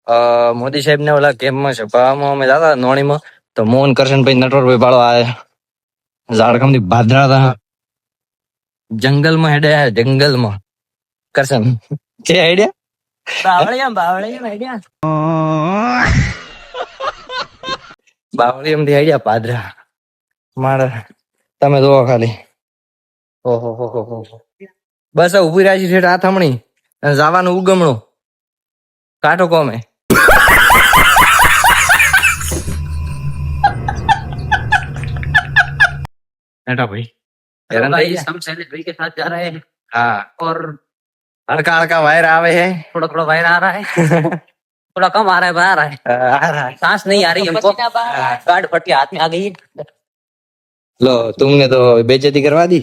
મોદી સાહેબ ને ઓલા કેમ્પમાં છપાવામાં અમે જતા નોણીમાં તો મોહન કરશનભાઈ નટવરભાઈ બાળો આયા ઝાડખમ થી ભાદરા હતા જંગલમાં હેડે જંગલમાં કરશન છે આઈડિયા બાવળી એમ થી આઈડિયા ભાદરા મારે તમે જોવો ખાલી ઓહો હો હો હો બસ ઉભી રહ્યા છે ઠેઠ આથમણી અને જવાનું ઉગમણું કાંઠો કોમે बेटा भाई हम सैनिक भाई के साथ जा रहे हैं हाँ और हल्का हल्का वायर आवे है थोड़ा थोड़ा वायर आ रहा है थोड़ा कम आ रहा है पर आ रहा है सांस नहीं आ रही हमको गार्ड फट के हाथ में आ गई लो तुमने तो बेइज्जती करवा दी